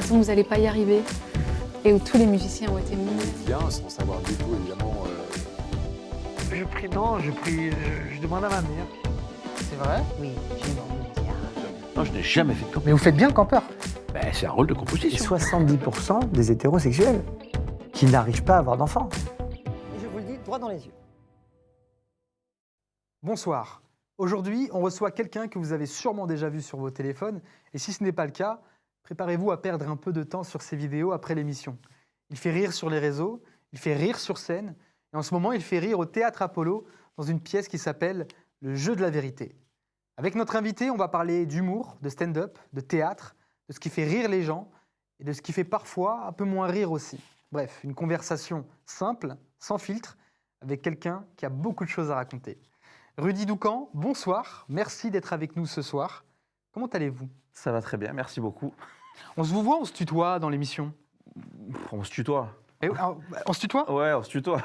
toute façon, vous n'allez pas y arriver. Et où tous les musiciens ont été mis. Bien, sans savoir du tout, évidemment. Je prie, non, je demande à ma mère. C'est vrai? Oui, j'ai une envie de dire. Non, je n'ai jamais fait de campeur. Mais vous faites bien le campeur. Ben, c'est un rôle de Et composition. 70% des hétérosexuels qui n'arrivent pas à avoir d'enfants. Et je vous le dis droit dans les yeux. Bonsoir. Aujourd'hui, on reçoit quelqu'un que vous avez sûrement déjà vu sur vos téléphones. Et si ce n'est pas le cas, préparez-vous à perdre un peu de temps sur ces vidéos après l'émission. Il fait rire sur les réseaux, il fait rire sur scène. Et en ce moment, il fait rire au Théâtre Apollo dans une pièce qui s'appelle « Le jeu de la vérité ». Avec notre invité, on va parler d'humour, de stand-up, de théâtre, de ce qui fait rire les gens et de ce qui fait parfois un peu moins rire aussi. Bref, une conversation simple, sans filtre, avec quelqu'un qui a beaucoup de choses à raconter. Rudy Doucan, bonsoir, merci d'être avec nous ce soir. Comment allez-vous? Ça va très bien, merci beaucoup. On se vous voit, on se tutoie dans l'émission. On se tutoie. On se tutoie? Ouais, on se tutoie.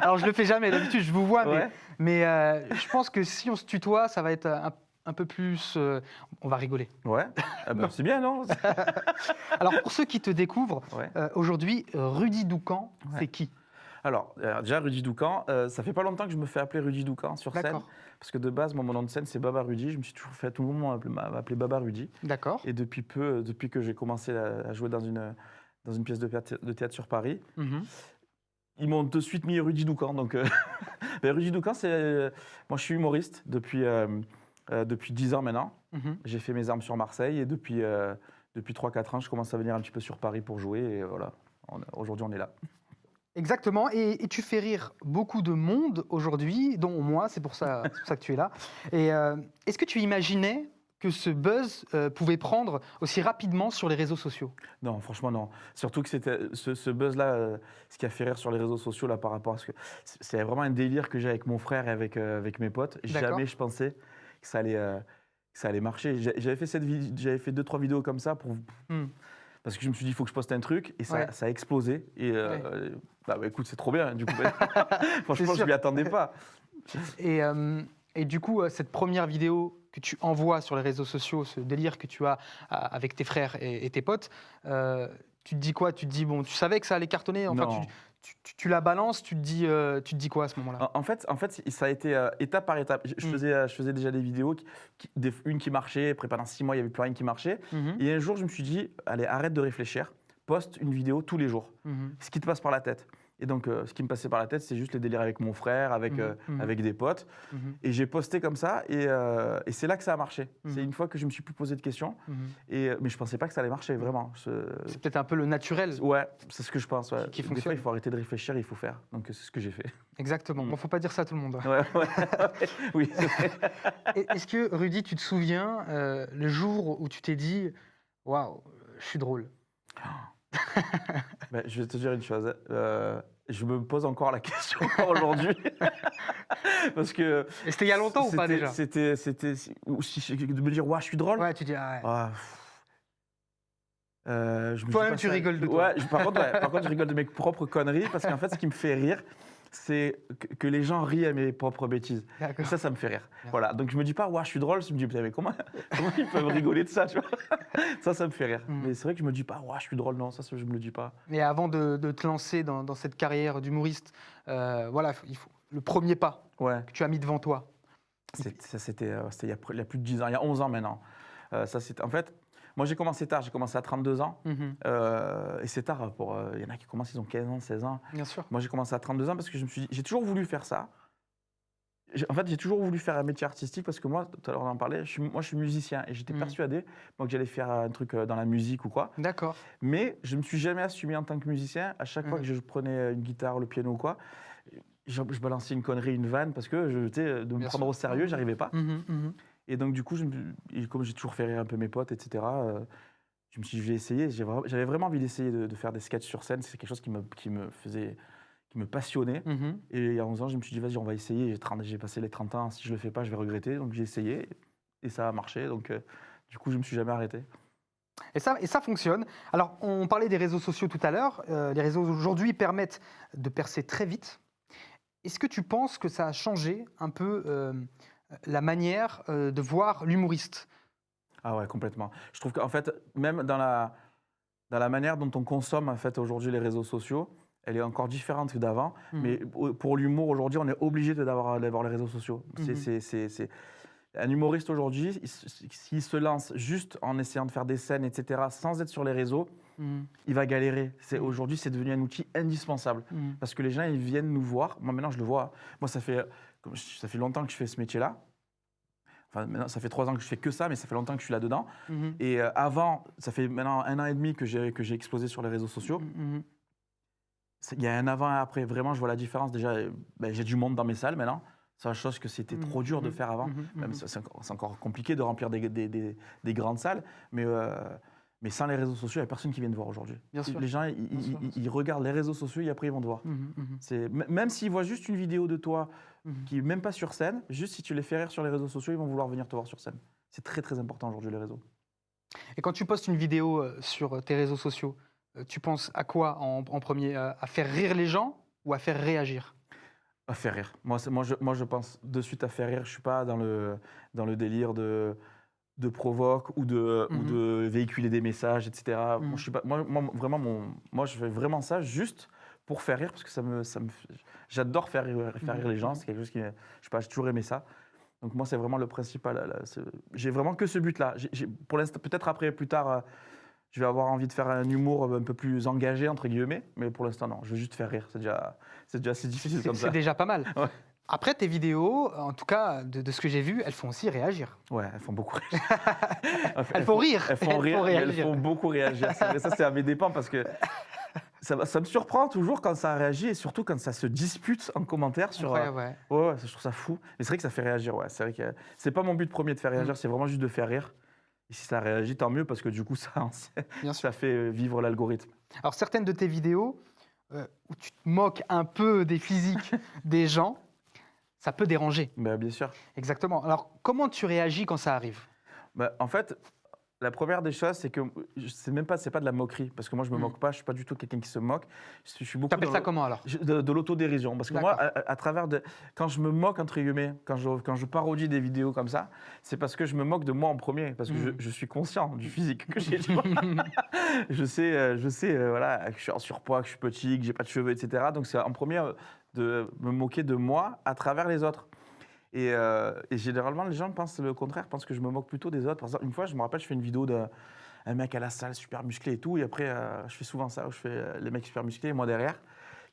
Alors je le fais jamais, d'habitude je vous vois, Ouais. mais je pense que si on se tutoie, ça va être un peu plus... on va rigoler. Ouais, ah ben, c'est bien, non? Alors pour ceux qui te découvrent, Ouais. aujourd'hui, Rudy Doucan, Ouais. c'est qui? Alors, déjà, Rudy Doucan, ça fait pas longtemps que je me fais appeler Rudy Doucan sur scène. D'accord. Parce que de base, mon nom de scène, c'est Baba Rudy. Je me suis toujours fait, tout le monde m'a appelé Baba Rudy. D'accord. Et depuis que j'ai commencé à jouer dans une pièce de théâtre sur Paris, Mhm. ils m'ont de suite mis Rudy Doucan. Donc, ben, Rudy Doucan, moi, je suis humoriste depuis 10 ans maintenant. Mhm. J'ai fait mes armes sur Marseille et depuis 3-4 ans, je commence à venir un petit peu sur Paris pour jouer. Et voilà, aujourd'hui, on est là. Exactement, et tu fais rire beaucoup de monde aujourd'hui, dont moi, c'est pour ça que tu es là. Et est-ce que tu imaginais que ce buzz pouvait prendre aussi rapidement sur les réseaux sociaux? Non, franchement, non. Surtout que c'était ce buzz-là, ce qui a fait rire sur les réseaux sociaux là, par rapport à ce que. C'est vraiment un délire que j'ai avec mon frère et avec mes potes. D'accord. Jamais je pensais que ça allait marcher. J'avais fait 2-3 vidéos comme ça parce que je me suis dit, il faut que je poste un truc, et Ouais. ça a explosé. Et bah, écoute, c'est trop bien, du coup. Franchement, C'est je sûr. m'y attendais pas. Et du coup, cette première vidéo que tu envoies sur les réseaux sociaux, ce délire que tu as avec tes frères et tes potes, tu te dis quoi? Tu te dis, bon, tu savais que ça allait cartonner, enfin, Non. tu la balances, tu te dis quoi à ce moment-là? En fait, ça a été étape par étape. Je faisais déjà des vidéos, une qui marchait, après pendant 6 mois, il n'y avait plus rien qui marchait. Mhm. Et un jour, je me suis dit, allez, arrête de réfléchir, poste une vidéo tous les jours. Mhm. Ce qui te passe par la tête. Et donc, ce qui me passait par la tête, c'est juste les délires avec mon frère, avec des potes. Mhm. Et j'ai posté comme ça, et c'est là que ça a marché. Mhm. C'est une fois que je me suis plus posé de questions. Mhm. Mais je ne pensais pas que ça allait marcher, vraiment. C'est peut-être un peu le naturel. Ouais, c'est ce que je pense. Ouais. Qui Des fonctionne. fois, il faut arrêter de réfléchir, il faut faire. Donc, c'est ce que j'ai fait. Exactement. Bon, faut pas dire ça à tout le monde. Ouais, oui, c'est vrai. Est-ce que, Rudy, tu te souviens le jour où tu t'es dit « Waouh, je suis drôle Ben, je vais te dire une chose. Je me pose encore la question encore aujourd'hui. Parce que. » Et c'était il y a longtemps ou pas déjà? C'était. De me dire, ouais, je suis drôle. Ouais, tu dis « Ah ouais. Ah, je me dis Toi-même, pas tu ça. rigoles de toi. Ouais, par contre, je rigole de mes propres conneries parce qu'en fait, ce qui me fait rire, c'est que les gens rient à mes propres bêtises. Et D'accord. ça me fait rire. Bien. Voilà. Donc, je me dis pas, ouais, je suis drôle. Je me dis, putain, mais comment ils peuvent rigoler de ça, tu vois? Ça me fait rire. Mais c'est vrai que je me dis pas, ouais, je suis drôle. Non, ça, je me le dis pas. Et avant de te lancer dans cette carrière d'humoriste, voilà, il faut le premier pas Ouais. que tu as mis devant toi. C'était il y a plus de 10 ans, il y a 11 ans maintenant. En fait, moi j'ai commencé tard, j'ai commencé à 32 ans. Mhm. Et c'est tard il y en a qui commencent, ils ont 15 ans, 16 ans. Bien sûr. Moi j'ai commencé à 32 ans parce que je me suis dit, j'ai toujours voulu faire ça. En fait, j'ai toujours voulu faire un métier artistique parce que moi, tout à l'heure on en parlait, moi je suis musicien et j'étais persuadé moi, que j'allais faire un truc dans la musique ou quoi. D'accord. Mais je ne me suis jamais assumé en tant que musicien. À chaque fois que je prenais une guitare, le piano ou quoi, je balançais une connerie, une vanne parce que de me Bien prendre sûr. au sérieux, j'arrivais pas. Mhm, mhm. Et donc, du coup, comme j'ai toujours fait rire un peu mes potes, etc., je me suis dit, je vais essayer. J'avais vraiment envie d'essayer de faire des sketchs sur scène. C'est quelque chose qui me passionnait. Mhm. Et il y a 11 ans, je me suis dit, vas-y, on va essayer. J'ai passé les 30 ans. Si je le fais pas, je vais regretter. Donc, j'ai essayé. Et ça a marché. Donc, du coup, je me suis jamais arrêté. Et ça fonctionne. Alors, on parlait des réseaux sociaux tout à l'heure. Les réseaux aujourd'hui permettent de percer très vite. Est-ce que tu penses que ça a changé un peu la manière de voir l'humoriste? Ah ouais, complètement. Je trouve qu'en fait, même dans la manière dont on consomme en fait, aujourd'hui les réseaux sociaux, elle est encore différente que d'avant. Mais pour l'humour, aujourd'hui, on est obligé d'avoir les réseaux sociaux. Un humoriste aujourd'hui, s'il se lance juste en essayant de faire des scènes, etc., sans être sur les réseaux, il va galérer. Aujourd'hui, c'est devenu un outil indispensable. Parce que les gens, ils viennent nous voir. Moi, maintenant, je le vois. Moi, ça fait longtemps que je fais ce métier-là. Enfin, maintenant, ça fait 3 ans que je fais que ça, mais ça fait longtemps que je suis là-dedans. Et avant, ça fait maintenant 1 an et demi que j'ai explosé sur les réseaux sociaux. Il y a un avant et un après. Vraiment, je vois la différence. Déjà, j'ai du monde dans mes salles maintenant. C'est une chose que c'était trop dur de faire avant. Même c'est encore compliqué de remplir des grandes salles. Mais sans les réseaux sociaux, il n'y a personne qui vient te voir aujourd'hui. Les gens, ils regardent les réseaux sociaux et après, ils vont te voir. Même s'ils voient juste une vidéo de toi qui n'est même pas sur scène, juste si tu les fais rire sur les réseaux sociaux, ils vont vouloir venir te voir sur scène. C'est très, très important aujourd'hui, les réseaux. Et quand tu postes une vidéo sur tes réseaux sociaux, tu penses à quoi en premier? À faire rire les gens ou à faire réagir? À faire rire. Moi, je pense de suite à faire rire. Je ne suis pas dans le délire de provoque ou de véhiculer des messages, etc. Moi, je suis pas, moi, je fais vraiment ça juste pour faire rire, parce que j'adore faire rire les gens. C'est quelque chose qui, je sais pas, j'ai toujours aimé ça. Donc moi, c'est vraiment le principal. J'ai vraiment que ce but-là. Pour l'instant, peut-être après, plus tard, je vais avoir envie de faire un humour un peu plus engagé, entre guillemets. Mais pour l'instant, non. Je veux juste faire rire. C'est déjà assez difficile comme ça. C'est déjà pas mal. Ouais. Après, tes vidéos, en tout cas, de ce que j'ai vu, elles font aussi réagir. Ouais, elles font beaucoup réagir. Elles font rire. Elles font rire, mais elles font beaucoup réagir. Ça, c'est à mes dépens, parce que ça me surprend toujours quand ça réagit, et surtout quand ça se dispute en commentaire sur. Ouais, je trouve ça fou. Mais c'est vrai que ça fait réagir. Ouais, c'est vrai que c'est pas mon but premier de faire réagir, c'est vraiment juste de faire rire. Et si ça réagit, tant mieux, parce que du coup, ça fait vivre l'algorithme. Alors, certaines de tes vidéos où tu te moques un peu des physiques des gens, ça peut déranger. Bien sûr. Exactement. Alors, comment tu réagis quand ça arrive? En fait, la première des choses, c'est que c'est pas de la moquerie, parce que moi, je me moque pas, je suis pas du tout quelqu'un qui se moque. Je suis beaucoup. T'appelles ça comment alors? De l'autodérision, parce que moi, à travers quand je me moque, entre guillemets, quand je parodie des vidéos comme ça, c'est parce que je me moque de moi en premier, parce que je suis conscient du physique que j'ai. Je sais, voilà, que je suis en surpoids, que je suis petit, que j'ai pas de cheveux, etc. Donc c'est en premier de me moquer de moi à travers les autres. Et généralement, les gens pensent le contraire, pensent que je me moque plutôt des autres. Par exemple, une fois, je me rappelle, je fais une vidéo d'un mec à la salle super musclé et tout, et après, je fais souvent ça, où je fais les mecs super musclés et moi derrière,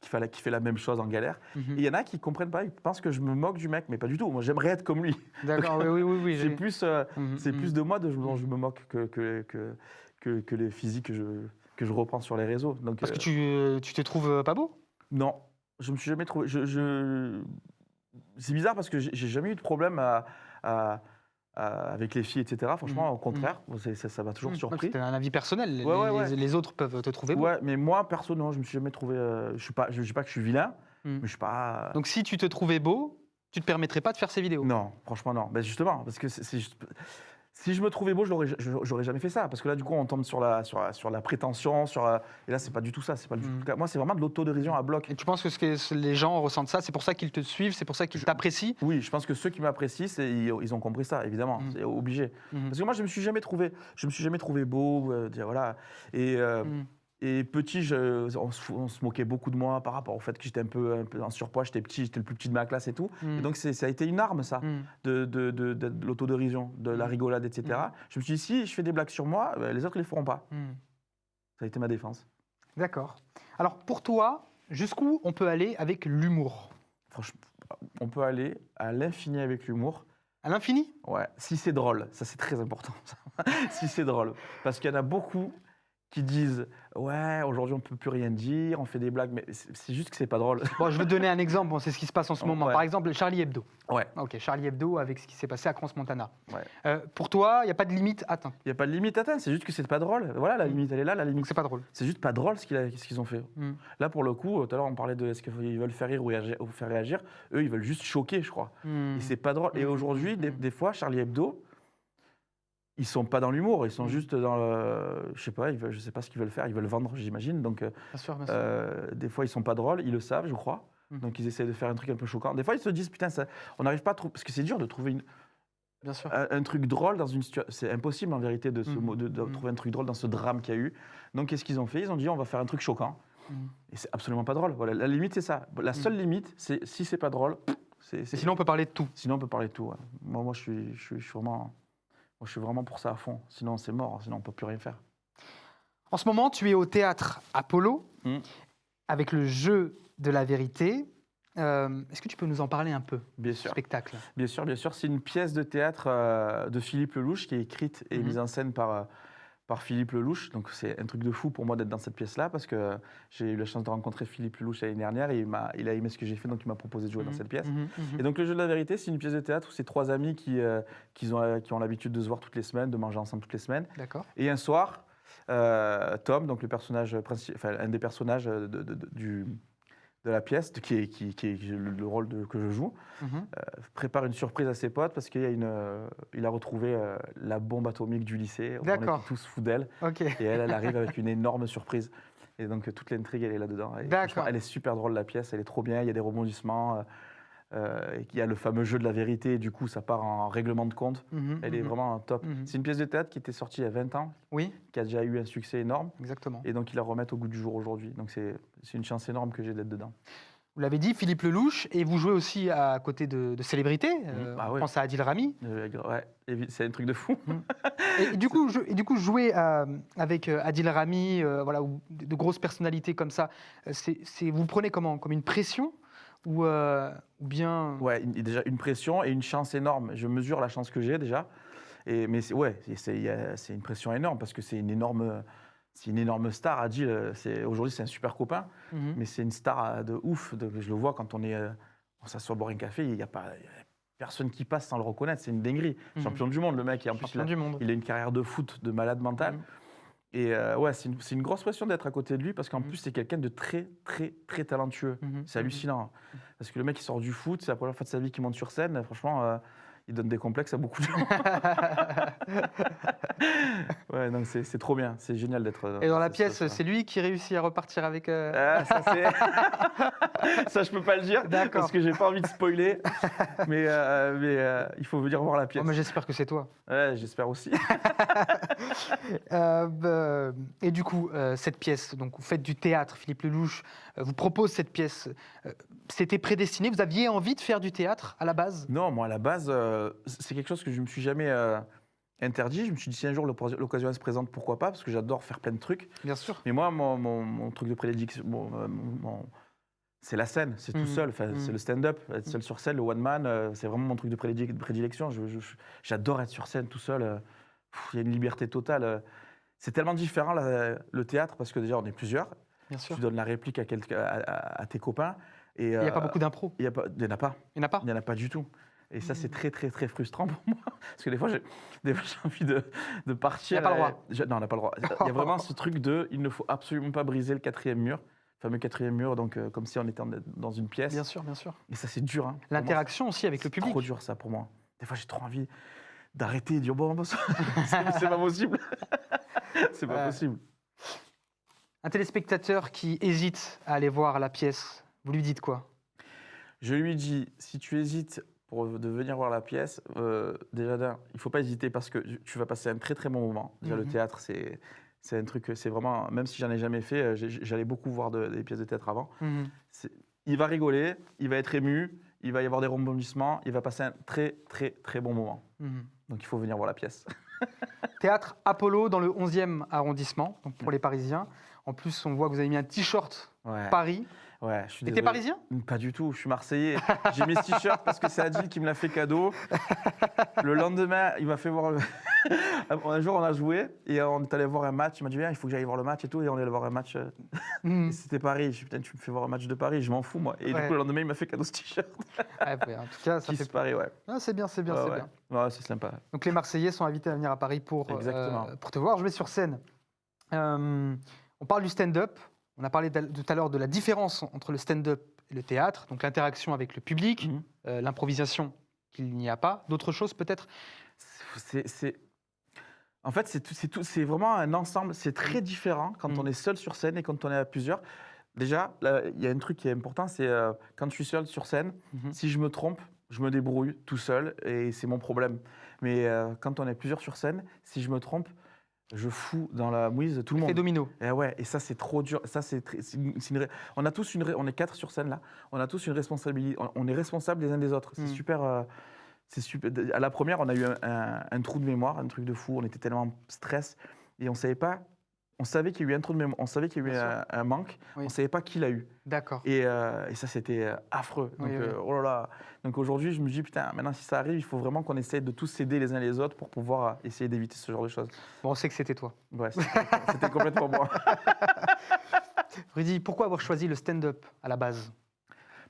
qui fait la même chose en galère. Et il y en a qui comprennent pas, ils pensent que je me moque du mec, mais pas du tout. Moi, j'aimerais être comme lui. D'accord, oui. C'est plus de moi dont je me moque que les physiques que je reprends sur les réseaux. Donc, parce que tu te trouves pas beau? Non, je me suis jamais trouvé. C'est bizarre parce que j'ai jamais eu de problème avec les filles, etc. Franchement, au contraire, ça m'a toujours surpris. C'est un avis personnel. Les autres peuvent te trouver beau. Ouais, mais moi, perso, non, je me suis jamais trouvé. Je dis pas que je suis vilain, mais je suis pas. Donc, si tu te trouvais beau, tu te permettrais pas de faire ces vidéos? Non, franchement, non. Justement, parce que c'est juste. Si je me trouvais beau, j'aurais jamais fait ça. Parce que là, du coup, on tombe sur la prétention. Et là, c'est pas du tout ça. C'est pas du tout le cas. Moi, c'est vraiment de l'autodérision à bloc. Et tu penses que les gens ressentent ça? C'est pour ça qu'ils te suivent? C'est pour ça qu'ils t'apprécient? Oui, je pense que ceux qui m'apprécient, ils ont compris ça, évidemment. C'est obligé. Parce que moi, je me suis jamais trouvé beau. Voilà. Et petit, on se moquait beaucoup de moi par rapport au fait que j'étais un peu en surpoids, j'étais le plus petit de ma classe et tout. Et donc, ça a été une arme, ça, de l'autodérision, de la rigolade, etc. Je me suis dit, si je fais des blagues sur moi, les autres ne les feront pas. Ça a été ma défense. D'accord. Alors, pour toi, jusqu'où on peut aller avec l'humour? Franchement, on peut aller à l'infini avec l'humour. À l'infini? Ouais, si c'est drôle. Ça, c'est très important. Si c'est drôle. Parce qu'il y en a beaucoup qui disent « Ouais, aujourd'hui, on ne peut plus rien dire, on fait des blagues, mais c'est juste que c'est pas drôle. » Bon, je vais te donner un exemple. Bon, c'est ce qui se passe en ce moment. Par exemple, Charlie Hebdo. Ouais. Ok, Charlie Hebdo avec ce qui s'est passé à Crans-Montana. Ouais. Pour toi, il n'y a pas de limite atteinte? Il n'y a pas de limite atteinte, c'est juste que c'est pas drôle. Voilà, la limite, elle est là. La limite, donc c'est pas drôle. C'est juste pas drôle ce qu'ils ont fait. Là, pour le coup, tout à l'heure, on parlait de est-ce qu'ils veulent faire rire ou faire réagir. Eux, ils veulent juste choquer, je crois. Et c'est pas drôle. Et aujourd'hui, des fois, Charlie Hebdo, ils sont pas dans l'humour, ils sont juste dans je sais pas ce qu'ils veulent faire, ils veulent vendre, j'imagine. Donc, bien sûr. Des fois, ils sont pas drôles, ils le savent, je crois. Donc, ils essaient de faire un truc un peu choquant. Des fois, ils se disent, putain, on n'arrive pas à trouver, parce que c'est dur de trouver Bien sûr. un truc drôle dans une situation. C'est impossible en vérité de Mhm. trouver un truc drôle dans ce drame qu'il y a eu. Donc qu'est-ce qu'ils ont fait? Ils ont dit on va faire un truc choquant. Et c'est absolument pas drôle. Voilà, la limite c'est ça. La seule limite, c'est si c'est pas drôle. Et sinon, on peut parler de tout. Sinon on peut parler de tout. Ouais. Moi je suis vraiment pour ça à fond. Sinon c'est mort. Sinon on peut plus rien faire. En ce moment, tu es au théâtre Apollo Mm. avec le jeu de la vérité. Est-ce que tu peux nous en parler un peu, Bien ce sûr. spectacle? Bien sûr, bien sûr. C'est une pièce de théâtre de Philippe Lelouch qui est écrite et mise en scène par Philippe Lelouch. Donc c'est un truc de fou pour moi d'être dans cette pièce-là parce que j'ai eu la chance de rencontrer Philippe Lelouch l'année dernière et il a aimé ce que j'ai fait, donc il m'a proposé de jouer dans cette pièce. Et donc le jeu de la vérité, c'est une pièce de théâtre où c'est 3 amis qui ont l'habitude de se voir toutes les semaines, de manger ensemble toutes les semaines. D'accord. Et un soir, Tom, donc le personnage un des personnages de la pièce, qui est le rôle que je joue, prépare une surprise à ses potes parce qu'il a retrouvé la bombe atomique du lycée. On D'accord. était tous fous d'elle. Ok. Et elle arrive avec une énorme surprise. Et donc toute l'intrigue, elle est là-dedans. Et D'accord. franchement, elle est super drôle, la pièce. Elle est trop bien. Il y a des rebondissements. Et il y a le fameux jeu de la vérité. Et du coup, ça part en règlement de compte. Elle est vraiment top. C'est une pièce de théâtre qui était sortie il y a 20 ans, Oui, qui a déjà eu un succès énorme. exactement. Et donc, ils la remettent au goût du jour aujourd'hui. Donc, c'est une chance énorme que j'ai d'être dedans. Vous l'avez dit, Philippe Lelouch, et vous jouez aussi à côté de célébrités. Ah On oui. pense à Adil Rami. Ouais, c'est un truc de fou. Et du coup, jouer avec Adil Rami, voilà, ou de grosses personnalités comme ça, vous prenez comment? Comme une pression ou bien... Ouais, déjà une pression et une chance énorme. Je mesure la chance que j'ai déjà. Mais c'est une pression énorme parce que c'est une énorme star. Adil, aujourd'hui, c'est un super copain, mais c'est une star de ouf. Je le vois quand on s'assoit boire un café, il n'y a personne qui passe sans le reconnaître. C'est une dinguerie. Champion du monde, le mec. Et en plus, Champion du monde. il a une carrière de foot de malade mental. Et ouais, c'est une grosse pression d'être à côté de lui parce qu'en plus, c'est quelqu'un de très, très, très talentueux. C'est hallucinant. Parce que le mec, il sort du foot, c'est la première fois de sa vie qu'il monte sur scène. Franchement, il donne des complexes à beaucoup de gens. Ouais, donc c'est trop bien. C'est génial d'être. Et dans la pièce, c'est lui qui réussit à repartir avec... Ah, ça, ça, je peux pas le dire D'accord. parce que j'ai pas envie de spoiler. Mais il faut venir voir la pièce. Oh, mais j'espère que c'est toi. Ouais, j'espère aussi. Et du coup, cette pièce, donc vous faites du théâtre, Philippe Lelouch vous propose cette pièce. C'était prédestiné? Vous aviez envie de faire du théâtre à la base? Non, moi à la base, c'est quelque chose que je me suis jamais interdit. Je me suis dit si un jour l'occasion se présente, pourquoi pas, parce que j'adore faire plein de trucs. Bien sûr. Mais moi, mon truc de prédilection, c'est la scène, c'est tout seul. C'est le stand-up, être seul sur scène, le one man, c'est vraiment mon truc de prédilection. J'adore être sur scène tout seul. Il y a une liberté totale. C'est tellement différent le théâtre parce que déjà on est plusieurs. Bien sûr. Tu donnes la réplique à tes copains. Et Il n'y a pas beaucoup d'impro. Il n'y en a pas. Il n'y en a pas. Il n'y en a pas du tout. Et ça, c'est très, très, très frustrant pour moi. Parce que des fois, j'ai envie de partir. Il n'y a pas le droit. Non, on n'a pas le droit. Il y a vraiment ce truc il ne faut absolument pas briser le 4e mur. Le fameux 4e mur, donc comme si on était dans une pièce. Bien sûr, bien sûr. Et ça, c'est dur. Hein. L'interaction aussi avec le public. C'est trop dur, ça, pour moi. Des fois, j'ai trop envie d'arrêter et de dire bon, c'est pas possible. C'est pas possible. Un téléspectateur qui hésite à aller voir la pièce, vous lui dites quoi? Je lui dis, si tu hésites de venir voir la pièce, déjà il ne faut pas hésiter parce que tu vas passer un très très bon moment. Déjà le théâtre, c'est un truc, c'est vraiment, même si j'en ai jamais fait, j'allais beaucoup voir des pièces de théâtre avant. Il va rigoler, il va être ému, il va y avoir des rebondissements, il va passer un très très très bon moment. Donc il faut venir voir la pièce. Théâtre Apollo dans le 11e arrondissement, donc pour les Parisiens. En plus, on voit que vous avez mis un t-shirt Paris. Ouais, je suis Et désolé. t'es parisien? Pas du tout, je suis marseillais. J'ai mis ce t-shirt parce que c'est Adil qui me l'a fait cadeau. Le lendemain, il m'a fait voir... Un jour, on a joué et on est allé voir un match. Il m'a dit, viens, il faut que j'aille voir le match et tout. Et on est allé voir un match. Et c'était Paris. Je suis putain, tu me fais voir un match de Paris, je m'en fous, moi. Et du coup, le lendemain, il m'a fait cadeau ce t-shirt. En tout cas, ça fait Paris, ouais. Ah, c'est bien, c'est bien, c'est bien. Ouais, c'est sympa. Donc les Marseillais sont invités à venir à Paris pour te voir jouer sur scène. On parle du stand-up. On a parlé tout à l'heure de la différence entre le stand-up et le théâtre, donc l'interaction avec le public, l'improvisation qu'il n'y a pas. D'autres choses peut-être? En fait, c'est vraiment un ensemble. C'est très différent quand on est seul sur scène et quand on est à plusieurs. Déjà, il y a un truc qui est important, c'est quand je suis seul sur scène, si je me trompe, je me débrouille tout seul et c'est mon problème. Mais quand on est plusieurs sur scène, si je me trompe, je fous dans la mouise tout le monde. Effet domino. Et ouais, et ça c'est trop dur. Ça on a tous on est 4 sur scène là. On a tous une responsabilité. On est responsables les uns des autres. C'est super. C'est super. À la première, on a eu un trou de mémoire, un truc de fou. On était tellement en stress et on savait pas. On savait qu'il y a eu un trou de mémoire. On savait qu'il y a eu un manque. Oui. On savait pas qui l'a eu. D'accord. Et ça, c'était affreux. Donc, Oui, oui. oh là là. Donc aujourd'hui, je me dis, putain, maintenant, si ça arrive, il faut vraiment qu'on essaye de tous s'aider les uns les autres pour pouvoir essayer d'éviter ce genre de choses. Bon, on sait que c'était toi. Ouais, c'était complètement moi. Rudy, pourquoi avoir choisi le stand-up à la base?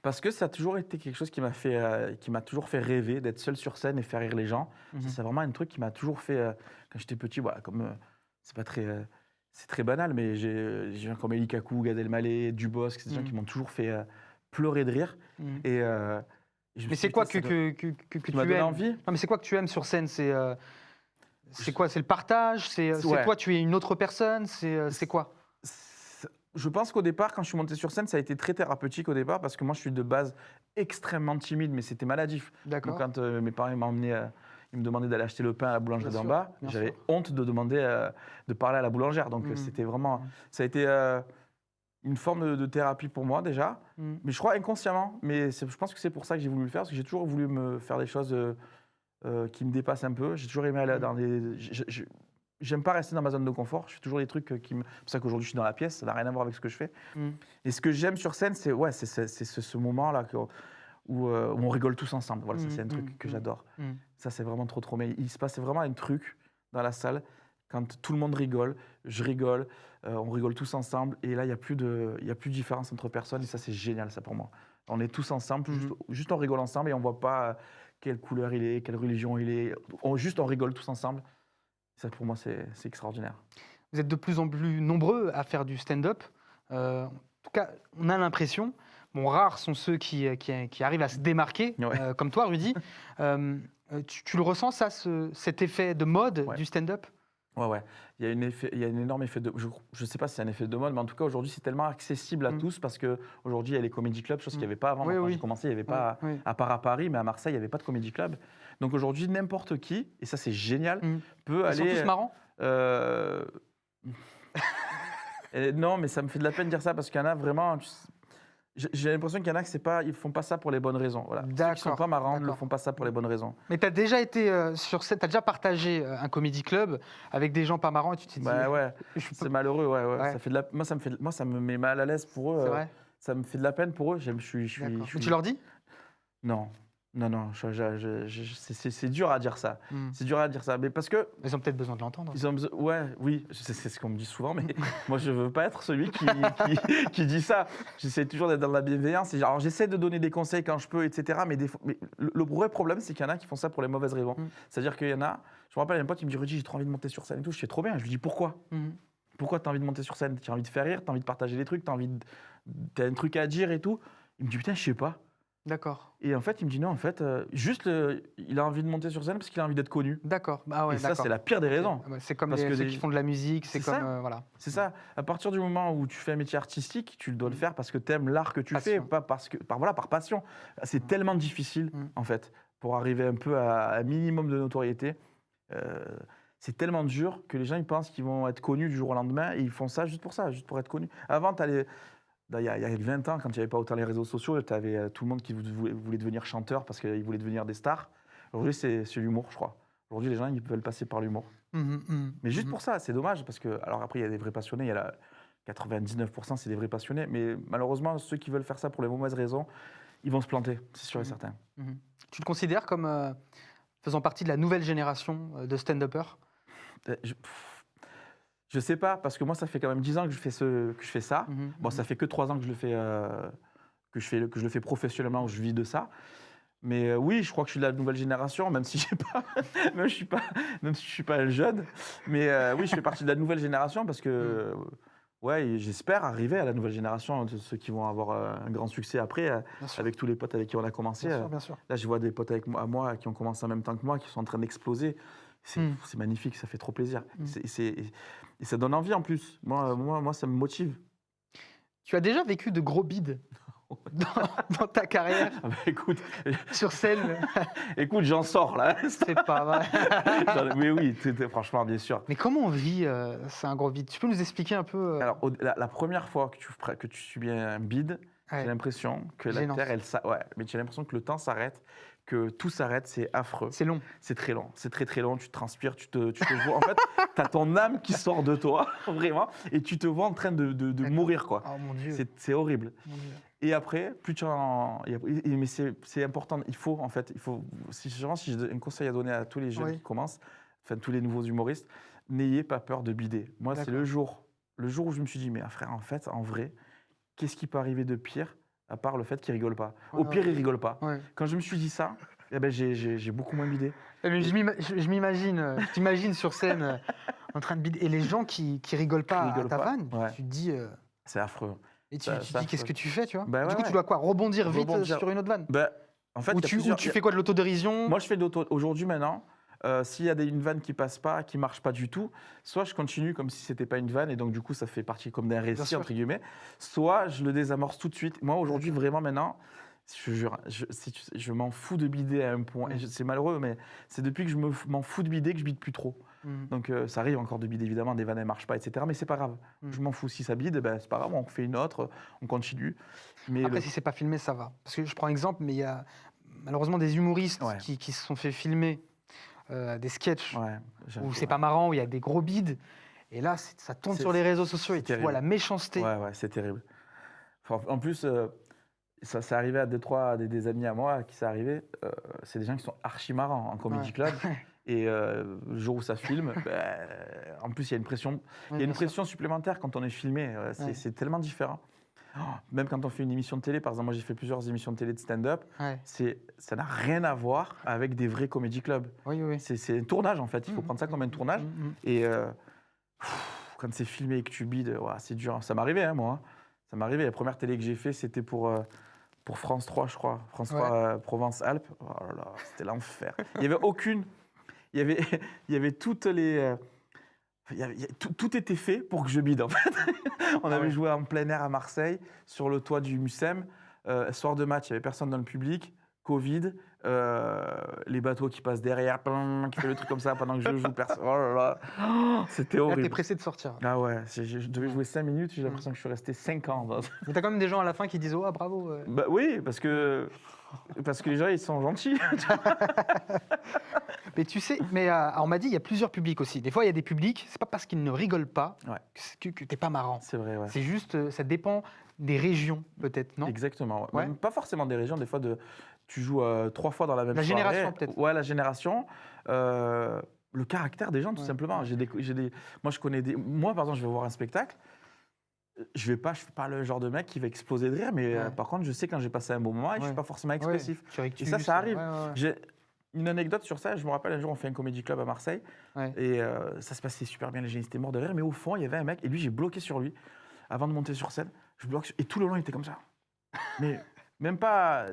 Parce que ça a toujours été quelque chose qui m'a toujours fait rêver d'être seul sur scène et faire rire les gens. Ça, c'est vraiment un truc qui m'a toujours fait, quand j'étais petit, voilà, comme c'est pas très... c'est très banal, mais j'ai gens comme Elie Kakou, Gad Elmaleh, Dubosc, c'est des gens qui m'ont toujours fait pleurer de rire. Et, Mais c'est quoi que tu m'a donné aimes envie. Non, mais c'est quoi que tu aimes sur scène? C'est quoi? C'est le partage? C'est Ouais. toi, tu es une autre personne? C'est quoi? Je pense qu'au départ, quand je suis monté sur scène, ça a été très thérapeutique au départ, parce que moi, je suis de base extrêmement timide, mais c'était maladif. D'accord. Donc, quand mes parents m'ont emmené, ils me demandaient d'aller acheter le pain à la boulangerie Bien d'en sûr, bas, bien j'avais sûr. honte de demander de parler à la boulangère. Donc, c'était vraiment... Ça a été une forme de thérapie pour moi, déjà. Mais je crois inconsciemment. Mais je pense que c'est pour ça que j'ai voulu le faire, parce que j'ai toujours voulu me faire des choses qui me dépassent un peu. J'ai toujours aimé aller dans des... J'aime pas rester dans ma zone de confort. Je fais toujours des trucs qui me... C'est pour ça qu'aujourd'hui, je suis dans la pièce. Ça n'a rien à voir avec ce que je fais. Et ce que j'aime sur scène, c'est ce moment-là où on rigole tous ensemble. Voilà, ça, c'est un truc que j'adore. Ça, c'est vraiment trop. Mais il se passe vraiment un truc dans la salle quand tout le monde rigole, je rigole, on rigole tous ensemble. Et là, il n'y a plus de différence entre personnes. Et ça, c'est génial, ça, pour moi. On est tous ensemble, juste on rigole ensemble et on ne voit pas quelle couleur il est, quelle religion il est. On rigole tous ensemble. Ça, pour moi, c'est extraordinaire. Vous êtes de plus en plus nombreux à faire du stand-up. En tout cas, on a l'impression, bon, rares sont ceux qui arrivent à se démarquer, comme toi, Rudy. Tu le ressens, ça, cet effet de mode du stand-up? Ouais. Il y a un énorme effet de... Je ne sais pas si c'est un effet de mode, mais en tout cas, aujourd'hui, c'est tellement accessible à tous parce qu'aujourd'hui, il y a les comédie clubs, chose qu'il n'y avait pas avant. Quand j'ai commencé, il n'y avait pas, à part à Paris, mais à Marseille, il n'y avait pas de comédie club. Donc aujourd'hui, n'importe qui, et ça, c'est génial, peut aller... Ils sont tous marrants? Non, mais ça me fait de la peine de dire ça parce qu'il y en a vraiment... J'ai l'impression qu'il y en a ils ne font pas ça pour les bonnes raisons. Voilà. Ceux qui ne sont pas marrants ne font pas ça pour les bonnes raisons. Mais tu as déjà été sur scène, tu as déjà partagé un comédie club avec des gens pas marrants et tu t'es dit... C'est malheureux, ouais. Ça fait de la... moi, ça me met mal à l'aise pour eux. C'est vrai. Ça me fait de la peine pour eux. Mais tu leur dis? Non. C'est dur à dire ça. C'est dur à dire ça. Mais parce que... Ils ont peut-être besoin de l'entendre. Oui, c'est ce qu'on me dit souvent, mais moi, je ne veux pas être celui qui dit ça. J'essaie toujours d'être dans la bienveillance. Alors, j'essaie de donner des conseils quand je peux, etc. Mais le vrai problème, c'est qu'il y en a qui font ça pour les mauvaises raisons. C'est-à-dire qu'il y en a... Je me rappelle, il y a un pote qui me dit « Rudy, j'ai trop envie de monter sur scène et tout. » Je fais trop bien. Je lui dis « Pourquoi Pourquoi tu as envie de monter sur scène? Tu as envie de faire rire, tu as envie de partager des trucs, tu as un truc à dire et tout. » Il me dit « Putain, je sais pas. » D'accord. Et en fait, il me dit non, en fait, il a envie de monter sur scène parce qu'il a envie d'être connu. D'accord. Ah ouais, et ça, c'est la pire des raisons. C'est comme Parce que ceux qui font de la musique, c'est comme... ça. voilà. C'est ça. À partir du moment où tu fais un métier artistique, tu dois le faire parce que tu aimes l'art que tu fais, pas par passion. C'est tellement difficile, en fait, pour arriver un peu à un minimum de notoriété. C'est tellement dur que les gens ils pensent qu'ils vont être connus du jour au lendemain et ils font ça, juste pour être connus. Avant, il y a 20 ans, quand il n'y avait pas autant les réseaux sociaux, tu avais tout le monde qui voulait devenir chanteur parce qu'ils voulaient devenir des stars. Aujourd'hui, c'est l'humour, je crois. Aujourd'hui, les gens, ils veulent passer par l'humour. Mais juste pour ça, c'est dommage parce que, alors après, il y a des vrais passionnés, il y a 99%, c'est des vrais passionnés. Mais malheureusement, ceux qui veulent faire ça pour les mauvaises raisons, ils vont se planter, c'est sûr et certain. Tu te considères comme faisant partie de la nouvelle génération de stand-uppers? Je sais pas, parce que moi, ça fait quand même 10 ans que je fais ça. Bon, ça fait que 3 ans que je le fais professionnellement, où je vis de ça. Mais oui, je crois que je suis de la nouvelle génération, même si je suis pas un jeune. Mais oui, je fais partie de la nouvelle génération parce que j'espère arriver à la nouvelle génération, de ceux qui vont avoir un grand succès après, avec tous les potes avec qui on a commencé. Bien sûr. Là, je vois des potes à moi qui ont commencé en même temps que moi, qui sont en train d'exploser. C'est magnifique, ça fait trop plaisir. Et ça donne envie en plus. Moi, ça me motive. Tu as déjà vécu de gros bides? dans ta carrière Ah bah, écoute, sur scène. j'en sors là. C'est pas vrai. Mais oui, franchement, bien sûr. Mais comment on vit c'est un gros vide? Tu peux nous expliquer un peu Alors, la première fois que tu subis un bide, Ouais. j'ai l'impression que la Gênant. Terre, ouais, mais j'ai l'impression que le temps s'arrête, que tout s'arrête, c'est affreux. C'est long. C'est très long, c'est très très long, tu transpires, tu te vois. En fait, tu as ton âme qui sort de toi, vraiment, et tu te vois en train de mourir, quoi. Oh mon Dieu. C'est horrible. Mon Dieu. Et après, plus tu en... Mais c'est important, il faut, en fait, si j'ai un conseil à donner à tous les jeunes Oui. qui commencent, enfin tous les nouveaux humoristes, n'ayez pas peur de bider. Moi, c'est le jour où je me suis dit, mais frère, en fait, en vrai, qu'est-ce qui peut arriver de pire, à part le fait qu'il rigole pas? Au pire, il rigole pas. Ouais. Quand je me suis dit ça, eh ben, j'ai beaucoup moins bidé. Mais je m'imagine, je t'imagine sur scène en train de bider. Et les gens qui rigolent pas rigolent à ta pas. vanne, Ouais. tu te dis. C'est affreux. Et tu Ça- te ça dis, qu'est-ce affreux. que tu fais, tu vois? Bah Du ouais, coup, tu ouais. dois quoi? Rebondir vite Rebondir. sur une autre vanne? Ben, en fait, Ou il y a tu plusieurs- fais quoi, de l'autodérision? Moi, je fais de l'auto. Aujourd'hui, maintenant, s'il y a une vanne qui passe pas, qui marche pas du tout, soit je continue comme si c'était pas une vanne et donc du coup ça fait partie comme d'un récit sûr. entre guillemets, soit je le désamorce tout de suite. Moi aujourd'hui vraiment maintenant, je jure, je m'en fous de bider à un point. Et c'est malheureux, mais c'est depuis que je m'en fous de bider que je bide plus trop. Mhm. Donc ça arrive encore de bider évidemment, des vannes elles marchent pas, etc. Mais c'est pas grave. Je m'en fous. Si ça bide, ben, c'est pas grave, on fait une autre, on continue. Mais Après, si c'est pas filmé, ça va. Parce que je prends exemple, mais il y a malheureusement des humoristes Ouais. qui se sont fait filmer des sketchs ouais, où c'est pas marrant, où il y a des gros bides. Et là, ça tourne sur les réseaux sociaux et tu terrible. vois la méchanceté. Ouais, c'est terrible. Enfin, en plus, ça s'est arrivé à des amis à moi qui c'est arrivé. C'est des gens qui sont archi marrants en comedy Ouais. club. Et le jour où ça filme, en plus, il y a une pression. Il y a une pression supplémentaire quand on est filmé. C'est tellement différent. Oh, même quand on fait une émission de télé, par exemple, moi j'ai fait plusieurs émissions de télé de stand-up, Ouais. ça n'a rien à voir avec des vrais comedy clubs. Oui, oui. C'est un tournage en fait, il faut prendre ça comme un tournage. Et quand c'est filmé et que tu bides, ouais, c'est dur. Ça m'arrivait, hein, moi. Ça m'arrivait. La première télé que j'ai fait, c'était pour France 3, je crois. France 3 Provence-Alpes. Oh là là, c'était l'enfer. Il n'y avait aucune. Il y avait toutes les. Tout était fait pour que je bide, en fait. On avait joué en plein air à Marseille, sur le toit du Mucem. Soir de match, il n'y avait personne dans le public. Covid, les bateaux qui passent derrière, qui fait le truc comme ça pendant que je joue. Oh là là, c'était Là, horrible. t'es pressé de sortir. Ah ouais, je devais jouer 5 minutes, j'ai l'impression que je suis resté 5 ans. Mais t'as quand même des gens à la fin qui disent, oh, bravo. Bah oui, parce que les gens, ils sont gentils. Mais tu sais, on m'a dit, il y a plusieurs publics aussi. Des fois, il y a des publics, c'est pas parce qu'ils ne rigolent pas que t'es pas marrant. C'est vrai, ouais. C'est juste, ça dépend des régions, peut-être, non? Exactement. Ouais. Même pas forcément des régions, des fois, tu joues 3 fois dans la même La soirée. génération, peut-être. Ouais, la génération. Le caractère des gens, tout simplement. Moi, je connais des. Moi, par exemple, je vais voir un spectacle. Je ne suis pas le genre de mec qui va exploser de rire, mais par contre, je sais quand j'ai passé un bon moment et je ne suis pas forcément expressif. Et ça arrive. J'ai une anecdote sur ça. Je me rappelle, un jour, on fait un comedy club à Marseille et ça se passait super bien. Les gens étaient morts de rire, mais au fond, il y avait un mec et lui, j'ai bloqué sur lui avant de monter sur scène. Je bloque et tout le long, il était comme ça. Mais même pas,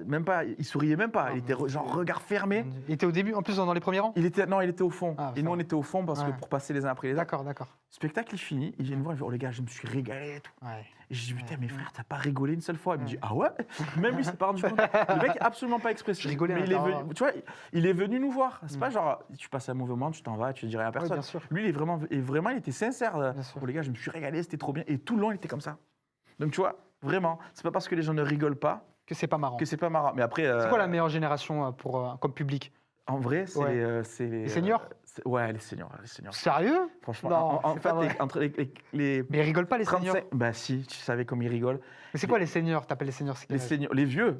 il souriait même pas. Il était genre regard fermé. Il était au début, en plus, dans les premiers rangs? Il était au fond. Ah, et nous, on était au fond parce que pour passer les uns après les autres. D'accord. Spectacle, il finit. Il vient me voir, il me dit, oh les gars, je me suis régalé et tout. Et je dis, putain, mais frère, t'as pas rigolé une seule fois? Il me dit, ah ouais? Même lui, s'est pas rendu compte. Le mec est absolument pas expressif. Je rigolais mais à il est l'intérieur. venu, tu vois, il est venu nous voir. C'est pas genre, tu passes un mauvais moment, tu t'en vas, tu dis rien à personne. bien sûr. Lui, il était sincère. Bien sûr. Oh les gars, je me suis régalé, c'était trop bien. Et tout le long, il était comme ça. Donc tu vois, vraiment, c'est pas parce que les gens ne rigolent pas Que c'est pas marrant. que c'est pas marrant. Mais après. C'est quoi la meilleure génération comme public? En vrai, c'est Les seniors? Ouais, les seniors. Sérieux? Franchement, Non, en c'est pas vrai. fait, entre les Mais ils rigolent pas, les 35 seniors? Bah si, tu savais comme ils rigolent. Mais c'est quoi les seniors? T'appelles les seniors, c'est quel Les âge? seniors, les vieux.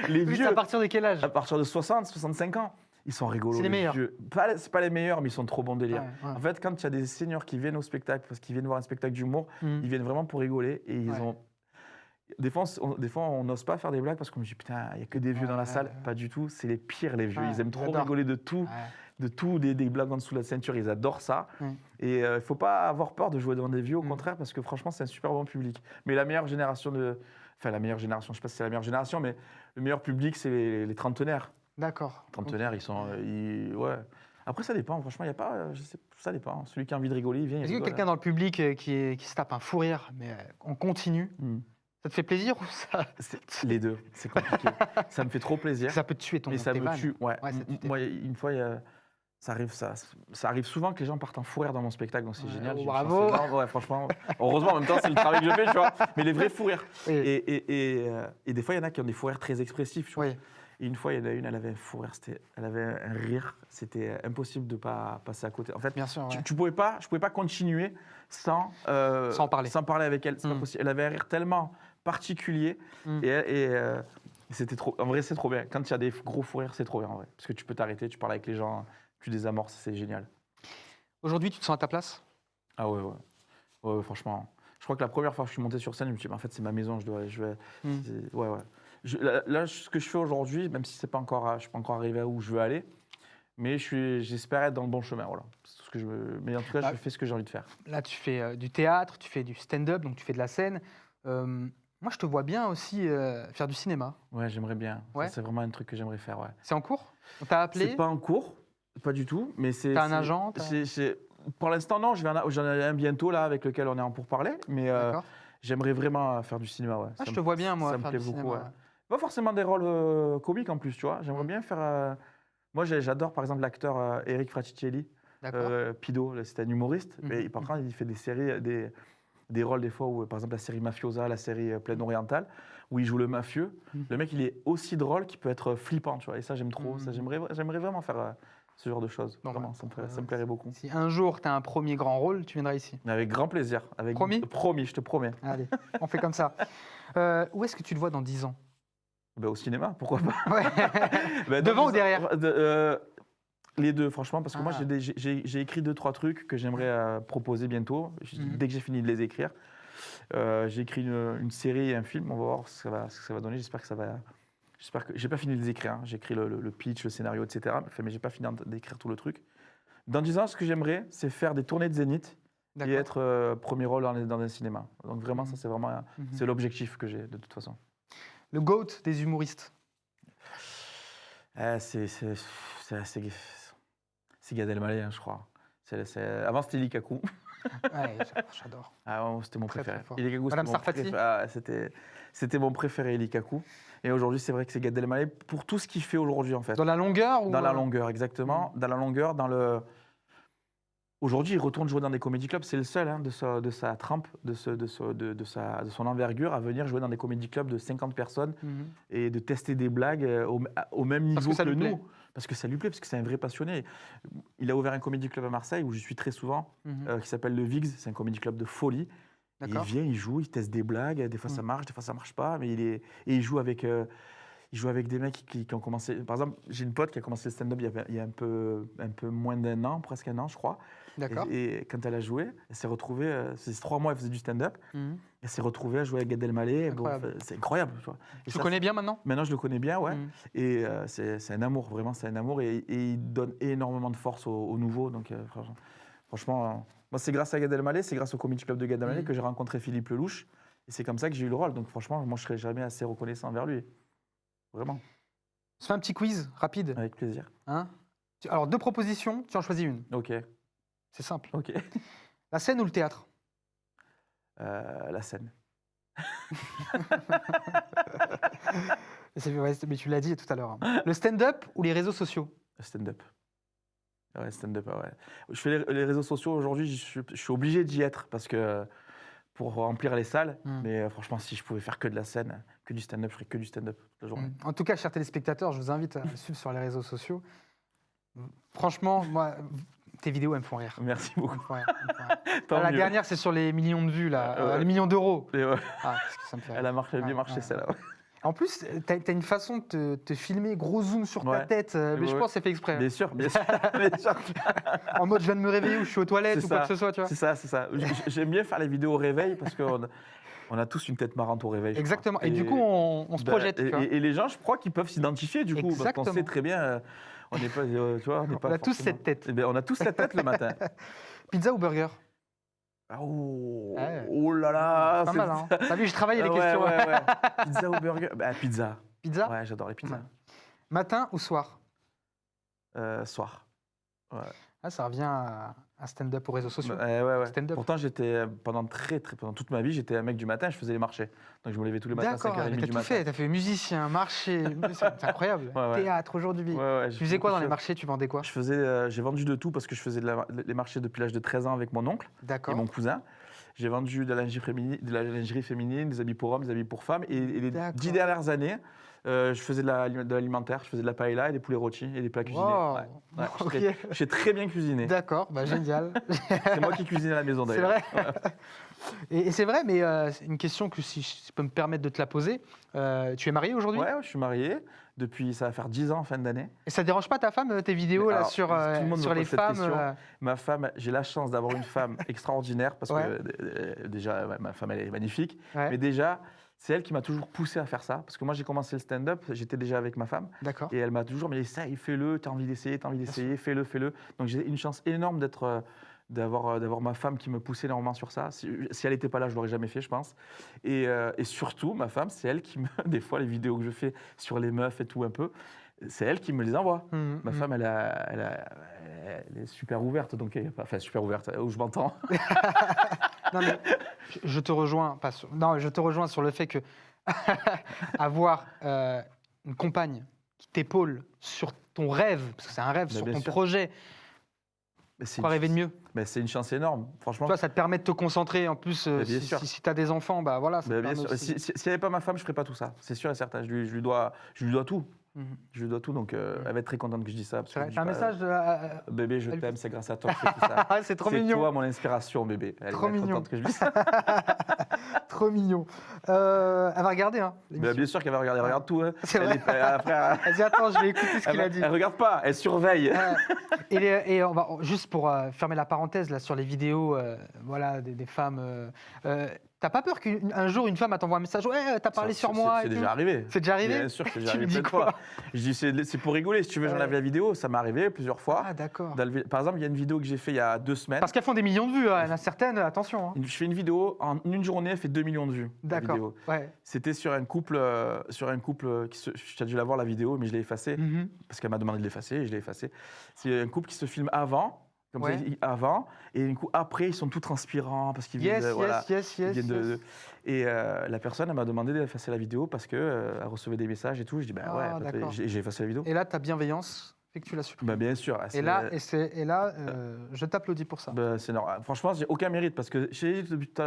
Les Oui, c'est vieux, à partir de quel âge? à partir de 60, 65 ans, ils sont rigolos. C'est les meilleurs. vieux. C'est pas les meilleurs, mais ils sont trop bons délire. Ouais. En fait, quand tu as des seniors qui viennent au spectacle, parce qu'ils viennent voir un spectacle d'humour, Mhm. ils viennent vraiment pour rigoler et ils Ouais. ont. Des fois, on n'ose pas faire des blagues parce qu'on me dit putain, il n'y a que des vieux dans la salle. Ouais. Pas du tout, c'est les pires, les vieux. Ouais, Ils aiment ils trop adorent. rigoler de tout, Ouais. des blagues en dessous de la ceinture. Ils adorent ça. Ouais. Et il ne faut pas avoir peur de jouer devant des vieux, au Mm. contraire, parce que franchement, c'est un super bon public. Mais la meilleure génération Enfin, la meilleure génération, je ne sais pas si c'est la meilleure génération, mais le meilleur public, c'est les trentenaires. D'accord. Les trentenaires, ils sont. Ouais. Après, ça dépend, franchement, il n'y a pas. Je sais, ça dépend. Celui qui a envie de rigoler, il vient. il Est-ce que rigole, quelqu'un dans le public qui se tape un fou rire, mais on continue? hein. Ça te fait plaisir ou ça Les deux, c'est compliqué. Ça me fait trop plaisir. Ça peut te tuer ton Et ça tes me vannes. tue. Ouais. Ouais, ça tue tes Moi, une fois, ça arrive souvent que les gens partent en fou rire dans mon spectacle, donc c'est Ouais, génial. oh, J'ai une bravo. chance énorme. Ouais, franchement. Heureusement, en même temps, c'est le travail que je fais, tu vois. Mais les vrais fous rires. Oui. Et des fois, il y en a qui ont des fous rires très expressifs, tu vois. Oui. Et une fois, il y en a une, elle avait un fou rire, elle avait un rire, c'était impossible de ne pas passer à côté. En fait, Bien sûr. Ouais. je pouvais pas continuer sans parler avec elle. C'est pas possible. Elle avait un rire tellement particulier et c'était trop. En vrai, c'est trop bien. Quand il y a des gros fous rires, c'est trop bien en vrai, parce que tu peux t'arrêter, tu parles avec les gens, tu désamorces, c'est génial. Aujourd'hui, tu te sens à ta place? Ah ouais, franchement. Je crois que la première fois que je suis monté sur scène, je me suis dit, en fait, c'est ma maison, ouais. Là, ce que je fais aujourd'hui, même si je ne suis pas encore arrivé à où je veux aller, mais j'espère être dans le bon chemin. Voilà. C'est tout ce que mais en tout cas, je fais ce que j'ai envie de faire. Là, tu fais du théâtre, tu fais du stand-up, donc tu fais de la scène. Moi, je te vois bien aussi faire du cinéma. Ouais, j'aimerais bien. Ouais. Ça, c'est vraiment un truc que j'aimerais faire. Ouais. C'est en cours? On t'a appelé? C'est pas en cours, pas du tout. Mais T'as un agent? Pour l'instant, non. J'en ai un bientôt là avec lequel on est en pourparlers. Mais D'accord. j'aimerais vraiment faire du cinéma. Ouais. Je te vois bien, moi, ça me faire plaît du beaucoup. cinéma. Ouais. Pas forcément des rôles comiques en plus, tu vois. J'aimerais bien faire. Moi, j'adore par exemple l'acteur Eric Fraticelli, Pido. C'est un humoriste. Mais par contre, il fait des séries, des rôles des fois où, par exemple, la série Mafiosa, la série Plaine Orientale, où il joue le mafieux. Le mec, il est aussi drôle qu'il peut être flippant, tu vois. Et ça, j'aime trop. Ça, j'aimerais vraiment faire ce genre de choses. Bon, vraiment, ça me plairait beaucoup. Si un jour, tu as un premier grand rôle, tu viendras ici. Avec grand plaisir. Promis? Promis, je te promets. Allez, on fait comme ça. Où est-ce que tu te vois dans 10 ans? Au cinéma, pourquoi pas. Ouais. Devant ou derrière? Les deux, franchement, parce que moi, j'ai écrit 2-3 trucs que j'aimerais proposer bientôt, dès que j'ai fini de les écrire. J'ai écrit une série et un film, on va voir ce que ça va donner. J'espère que j'ai pas fini de les écrire. Hein. J'ai écrit le pitch, le scénario, etc. Mais j'ai pas fini d'écrire tout le truc. Dans 10 ans, ce que j'aimerais, c'est faire des tournées de Zénith et être premier rôle dans un cinéma. Donc vraiment, ça, c'est l'objectif que j'ai de toute façon. Le GOAT des humoristes? C'est Gad Elmaleh, hein, je crois. Avant, c'était Likaku. Ouais, j'adore. Ah, c'était mon préféré. Très fort. Madame Sarfati. C'était mon préféré, Likaku. Et aujourd'hui, c'est vrai que c'est Gad Elmaleh pour tout ce qu'il fait aujourd'hui, en fait. Dans la longueur ou... Dans la longueur, exactement. Dans la longueur, Aujourd'hui, il retourne jouer dans des comédie clubs. C'est le seul hein, de sa trempe, de son envergure à venir jouer dans des comédie clubs de 50 personnes et de tester des blagues au même niveau que nous. Parce que ça lui plaît, parce que c'est un vrai passionné. Il a ouvert un comédie club à Marseille où je suis très souvent, qui s'appelle le Vigs. C'est un comédie club de folie. Il vient, il joue, il teste des blagues. Des fois, ça marche, des fois, ça marche pas. Mais il joue avec des mecs qui ont commencé. Par exemple, j'ai une pote qui a commencé le stand-up il y a un peu moins d'un an, presque un an, je crois. Et quand elle a joué, elle s'est retrouvée. C'est 3 mois, elle faisait du stand-up. Elle s'est retrouvée à jouer avec Gad Elmaleh. C'est incroyable. Tu vois. Tu le connais bien maintenant? Maintenant, je le connais bien, ouais. Et c'est un amour, vraiment, c'est un amour. Et il donne énormément de force aux nouveaux. Donc, franchement, moi, c'est grâce à Gad Elmaleh, c'est grâce au Comedy Club de Gad Elmaleh que j'ai rencontré Philippe Lelouch. Et c'est comme ça que j'ai eu le rôle. Donc, franchement, moi, je ne serais jamais assez reconnaissant envers lui. Vraiment. On se fait un petit quiz rapide. Avec plaisir. Hein? Alors, 2 propositions, tu en choisis une. Ok. C'est simple. Ok. La scène ou le théâtre? La scène. Mais tu l'as dit tout à l'heure. Hein. Le stand-up ou les réseaux sociaux? Stand-up. Ouais, stand-up, ouais. Je fais les réseaux sociaux aujourd'hui, je suis obligé d'y être parce que pour remplir les salles. Mais franchement, si je pouvais faire que de la scène, que du stand-up, je ferais que du stand-up toute la journée. En tout cas, chers téléspectateurs, je vous invite à suivre sur les réseaux sociaux. Franchement, moi, tes vidéos, elles me font rire. Merci beaucoup. La dernière, c'est sur les millions de vues, là, les millions d'euros. Parce que ça me fait rire. Elle a bien marché, celle-là. En plus, tu as une façon de te filmer, gros zoom sur ta tête, mais je pense que c'est fait exprès. Bien sûr, bien sûr. En mode, je viens de me réveiller ou je suis aux toilettes ou quoi que ce soit, tu vois. C'est ça. J'aime bien faire les vidéos au réveil parce qu'on a tous une tête marrante au réveil. Exactement. Et du coup, on se projette. Et les gens, je crois qu'ils peuvent s'identifier du coup. Parce qu'on sait très bien, on n'est pas, tu vois, on a tous cette tête. Eh bien, on a tous cette tête le matin. Pizza ou burger? Oh là là. Pas mal, hein. T'as vu, j'ai travaillé les questions. Ouais. Pizza ou burger? Pizza. Pizza? Ouais, j'adore les pizzas. Matin ou soir? Soir. Ouais. Ah, ça revient à stand-up aux réseaux sociaux. Ouais. Stand-up. Pourtant, j'étais pendant toute ma vie, j'étais un mec du matin, je faisais les marchés. Donc je me levais tous les matins à D'accord, 5h30 mais du t'as tout matin. fait. T'as fait musicien, marché, c'est incroyable. Ouais. Théâtre aujourd'hui. Ouais, Tu faisais quoi dans les marchés? Tu vendais quoi? J'ai vendu de tout parce que je faisais les marchés depuis l'âge de 13 ans avec mon oncle et D'accord. mon cousin. J'ai vendu de la lingerie féminine, des habits pour hommes, des habits pour femmes. Et les D'accord. 10 dernières années, je faisais de l'alimentaire, je faisais de la paella et des poulets rôtis et des plats cuisinés. Wow. Ouais, Ok. j'ai très bien cuisiné. D'accord, bah, génial. C'est moi qui cuisine à la maison C'est d'ailleurs. vrai. Et c'est vrai, mais c'est une question que si je peux me permettre de te la poser. Tu es marié aujourd'hui? Ouais, je suis marié depuis, ça va faire 10 ans en fin d'année. Et ça dérange pas ta femme, tes vidéos là, Alors, sur, tout le monde me sur les pose cette femmes question. Ma femme, j'ai la chance d'avoir une femme extraordinaire parce Ouais. que déjà, ma femme, elle est magnifique. Ouais. Mais déjà, c'est elle qui m'a toujours poussé à faire ça. Parce que moi, j'ai commencé le stand-up, j'étais déjà avec ma femme. D'accord. Et elle m'a toujours dit, ça, fais-le, t'as envie d'essayer, fais-le. Donc j'ai une chance énorme d'avoir ma femme qui me poussait énormément sur ça. Si elle n'était pas là, je ne l'aurais jamais fait, je pense. Et surtout, ma femme, c'est elle qui me... Des fois, les vidéos que je fais sur les meufs et tout un peu, c'est elle qui me les envoie. Ma femme, elle est super ouverte, donc enfin super ouverte, où je m'entends. Non, mais je te rejoins, je te rejoins sur le fait que avoir une compagne qui t'épaule sur ton rêve, parce que c'est un rêve, Mais sur bien ton sûr. projet, quoi rêver de mieux? Mais c'est une chance énorme, franchement. Toi, ça te permet de te concentrer. En plus, Mais bien sûr. si tu as des enfants, bah voilà, ça te Mais bien permet sûr. aussi. S'il n'y avait pas ma femme, je ne ferais pas tout ça. C'est sûr et certain. Je lui dois tout. Mhm. Je lui dois tout, donc elle va être très contente que je dise ça. parce C'est que vrai. je T'as un dis pas, message Bébé, je elle- t'aime, c'est grâce à toi que je fais tout ça. C'est trop C'est mignon. toi mon inspiration, bébé. Elle Trop va être mignon. contente que je dise ça. Trop mignon. Elle va regarder. Hein, l'émission. Bien sûr qu'elle va regarder, elle regarde tout. Hein. C'est Elle vrai. après, Vas-y, attends, je vais écouter ce qu'il a dit. Elle regarde pas, elle surveille. Et on va juste pour fermer la parenthèse là sur les vidéos, voilà, des femmes. T'as pas peur qu'un jour une femme t'envoie un message? Ouais, t'as parlé sur moi. C'est et déjà tout. arrivé. C'est déjà arrivé. Bien sûr que c'est déjà Tu me arrivé dis plein de quoi? fois. Je dis c'est pour rigoler. Si tu veux, j'enlève la vidéo. Ça m'est arrivé plusieurs fois. Ah d'accord. Par exemple, il y a une vidéo que j'ai fait il y a 2 semaines. Parce qu'elles font des millions de vues. Hein. Il y en a certaines, attention. Hein. Je fais une vidéo en une journée, elle fait 2 millions de vues. la D'accord. vidéo. Ouais. C'était sur un couple tu as dû la voir la vidéo, mais je l'ai effacée Mhm. parce qu'elle m'a demandé de l'effacer et je l'ai effacée. C'est un couple qui se filme avant, comme Ouais. ça, avant, et du coup après ils sont tout transpirants parce qu'ils viennent Yes, de, voilà, yes. ils viennent et la personne elle m'a demandé d'effacer la vidéo parce que elle recevait des messages et tout. Je dis Ah, ouais, d'accord. j'ai effacé la vidéo. Et là, ta bienveillance fait que tu la supprimes. Bah, bien sûr. Et là, je t'applaudis pour ça. Bah, c'est normal. Franchement, j'ai aucun mérite parce que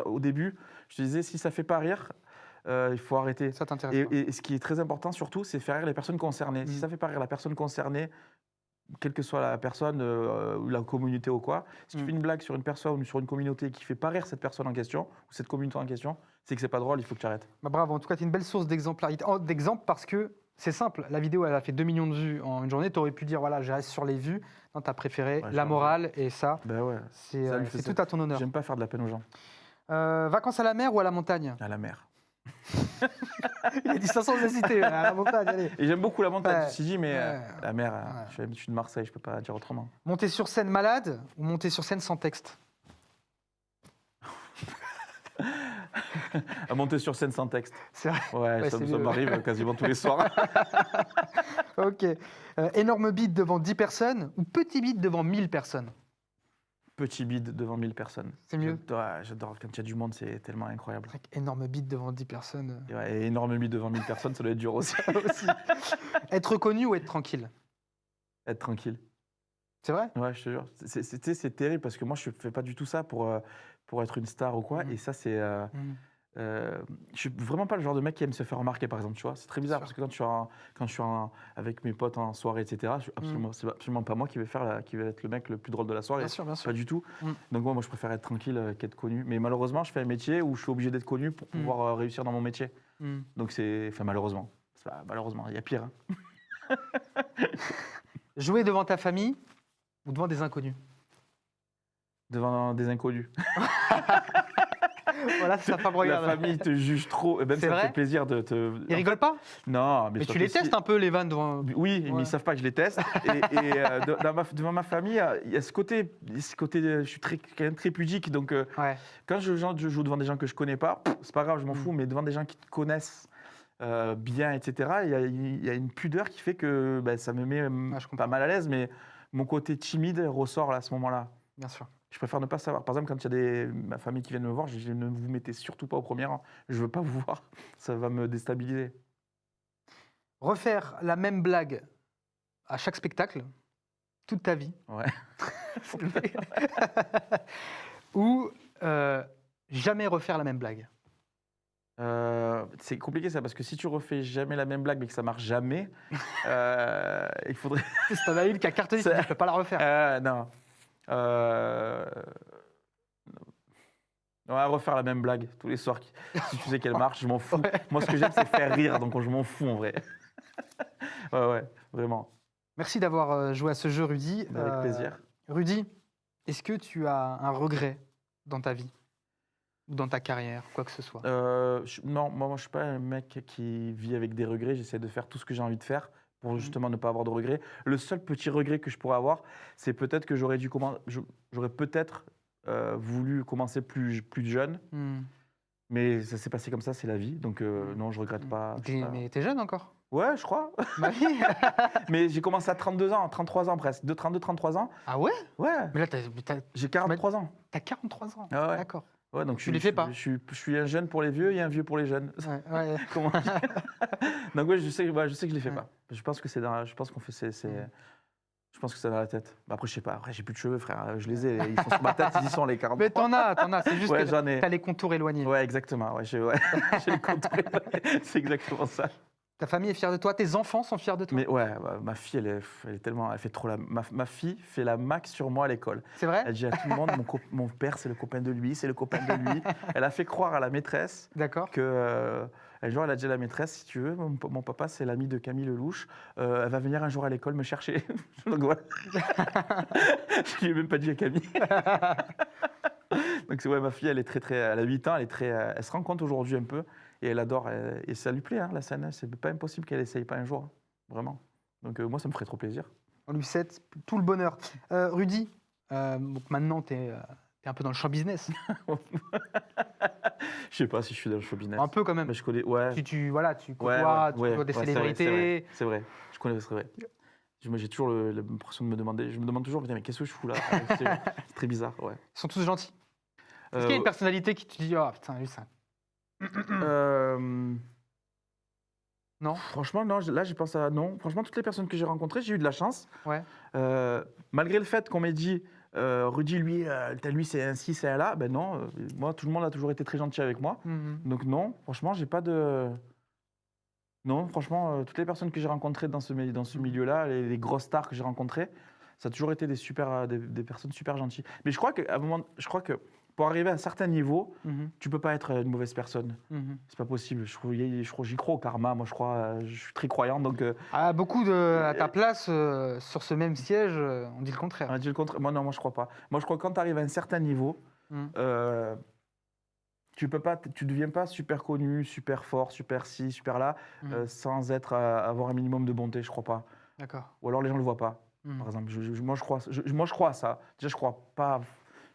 au début, je te disais si ça fait pas rire, il faut arrêter. Ça t'intéresse pas. Et ce qui est très important surtout, c'est faire rire les personnes concernées. Si ça fait pas rire la personne concernée, quelle que soit la personne ou la communauté ou quoi, si tu fais une blague sur une personne ou sur une communauté qui fait pas rire cette personne en question ou cette communauté en question, c'est que c'est pas drôle, il faut que tu arrêtes. Bah, bravo, en tout cas, tu es une belle source d'exemplarité. D'exemple parce que c'est simple, la vidéo, elle a fait 2 millions de vues en une journée. Tu aurais pu dire, voilà, je reste sur les vues. Non, tu as préféré Ouais, la j'ai morale et ça, Ben ouais. c'est Ça me fait c'est ça. tout à ton honneur. J'aime pas faire de la peine aux gens. Vacances à la mer ou à la montagne? À la mer. Il a dit ça sans hésiter, à la montagne, allez. Et j'aime beaucoup la montagne, Ouais. ceci dit, mais Ouais. la mer, Ouais. je suis de Marseille, je peux pas dire autrement. Monter sur scène malade ou monter sur scène sans texte? À monter sur scène sans texte. C'est vrai. Ouais, Ouais, ça c'est ça mieux. m'arrive quasiment tous les soirs. Ok. Énorme bide devant 10 personnes ou petit bide devant 1000 personnes? Petit bide devant 1000 personnes. C'est mieux. J'adore. Quand il y a du monde, c'est tellement incroyable. C'est vrai qu'énorme bide devant 10 personnes. Et ouais, et énorme bide devant 1000 personnes, ça doit être dur aussi. aussi. Être connu ou être tranquille? Être tranquille. C'est vrai? Ouais, je te jure. C'est terrible parce que moi, je fais pas du tout ça pour être une star ou quoi. Mhm. Et ça, c'est. Mhm. Je suis vraiment pas le genre de mec qui aime se faire remarquer, par exemple. Tu vois, c'est très bizarre Sûr. parce que quand je suis avec mes potes en soirée, etc. C'est absolument pas moi qui vais être le mec le plus drôle de la soirée. Bien sûr, bien sûr. Pas du tout. Mhm. Donc moi, je préfère être tranquille qu'être connu. Mais malheureusement, je fais un métier où je suis obligé d'être connu pour pouvoir réussir dans mon métier. Mhm. Donc malheureusement. Malheureusement, il y a pire. Hein. Jouer devant ta famille ou devant des inconnus? Devant des inconnus. Voilà, c'est sa femme La regarde. famille te juge trop. Et même C'est ça me vrai fait plaisir de te. Ils rigolent pas? Non, Mais sauf tu les que si- testes un peu, les vannes devant. Oui, mais Ouais. ils savent pas que je les teste. Devant ma famille, il y a ce côté, je suis quand même très pudique. Donc, Ouais. quand je joue devant des gens que je connais pas, c'est pas grave, je m'en fous. Mais devant des gens qui te connaissent bien, etc., il y a une pudeur qui fait que ça me met je comprends. pas mal à l'aise, mais mon côté timide ressort là, à ce moment-là. Bien sûr. Je préfère ne pas savoir. Par exemple, quand il y a ma famille qui vient me voir, je dis ne vous mettez surtout pas au premier rang. Je ne veux pas vous voir. Ça va me déstabiliser. Refaire la même blague à chaque spectacle, toute ta vie. Ouais. Ou jamais refaire la même blague. C'est compliqué ça, parce que si tu refais jamais la même blague mais que ça marche jamais, il faudrait. Si t'en as une qui a cartonné, tu te dis, je peux pas la refaire. Non. Ouais, refaire la même blague tous les soirs. Si tu sais qu'elle marche, je m'en fous. Ouais. Moi, ce que j'aime, c'est faire rire, donc je m'en fous en vrai. Ouais, vraiment. Merci d'avoir joué à ce jeu, Rudy. Avec plaisir. Rudy, est-ce que tu as un regret dans ta vie ou dans ta carrière, quoi que ce soit? Non, moi, je ne suis pas un mec qui vit avec des regrets. J'essaie de faire tout ce que j'ai envie de faire pour justement ne pas avoir de regrets. Le seul petit regret que je pourrais avoir, c'est peut-être que j'aurais peut-être voulu commencer plus jeune. Mais ça s'est passé comme ça, c'est la vie. Donc non, je ne regrette pas. Mais t'es jeune encore? Ouais, je crois. Ma vie. Mais j'ai commencé à 32 ans, 33 ans presque. De 32, 33 ans. Ah ouais? Ouais. Mais là, J'ai 43 ans. t'as 43 ans. Ah ouais. D'accord. Ouais, donc Tu les fais pas. Je suis un jeune pour les vieux et un vieux pour les jeunes. Ouais. Comment on dit donc ouais, je sais que je les fais Ouais. pas. Je pense que c'est je pense qu'on fait je pense que c'est dans la tête. Bah, après je sais pas. Après j'ai plus de cheveux, frère. Je les ai. Ils sont sur ma tête. Ils y sont les 40. Mais t'en as. C'est juste Ouais, que j'en ai. t'as les contours éloignés. Ouais, exactement. Ouais, j'ai les contours. C'est exactement ça. Ta famille est fière de toi. Tes enfants sont fiers de toi. Mais ouais, ma fille, elle est tellement, elle fait trop ma fille fait la max sur moi à l'école. C'est vrai? Elle dit à tout le monde, mon père c'est le copain de lui, c'est le copain de lui. Elle a fait croire à la maîtresse D'accord. que un jour, elle a dit à la maîtresse, si tu veux, mon papa, c'est l'ami de Camille Lelouch. Elle va venir un jour à l'école me chercher. Donc voilà. Je lui ai même pas dit à Camille. Donc ouais, ma fille, elle est elle a 8 ans, elle se rend compte aujourd'hui un peu. Et elle adore. Et ça lui plaît, hein, la scène. C'est pas impossible qu'elle essaye pas un jour. Hein, vraiment. Donc moi, ça me ferait trop plaisir. On lui souhaite tout le bonheur. Rudy, donc maintenant, tu es un peu dans le show business. Je sais pas si je suis dans le show business. Un peu quand même. Mais je connais. Ouais. Tu Ouais, côtoies des c'est vrai, célébrités. C'est vrai. Je connais, c'est vrai. J'ai toujours l'impression de me demander. Je me demande toujours, mais qu'est-ce que je fous là? C'est très bizarre, ouais. Ils sont tous gentils. Est-ce qu'il y a une personnalité qui te dit, oh putain, lui, ça. Non. Franchement, non. Là, je pense à non. Franchement, toutes les personnes que j'ai rencontrées, j'ai eu de la chance. Ouais. Malgré le fait qu'on m'ait dit, Rudy, lui, c'est un ci, c'est un là. Ben non. Moi, tout le monde a toujours été très gentil avec moi. Donc non. Franchement, j'ai pas de. Non, franchement, toutes les personnes que j'ai rencontrées dans ce milieu-là, les grosses stars que j'ai rencontrées, ça a toujours été des personnes super gentilles. Mais je crois que pour arriver à un certain niveau, tu peux pas être une mauvaise personne. C'est pas possible. J'y crois au karma. Moi, je suis très croyant. Donc, beaucoup à ta place, sur ce même siège, on dit le contraire. on a dit le contraire. Moi, je crois pas. Moi, je crois que quand tu arrives à un certain niveau, tu deviens pas super connu, super fort, super ci, super là, sans avoir un minimum de bonté. Je crois pas. D'accord. Ou alors les gens le voient pas. Par exemple, moi, je crois à ça. Déjà, je crois pas.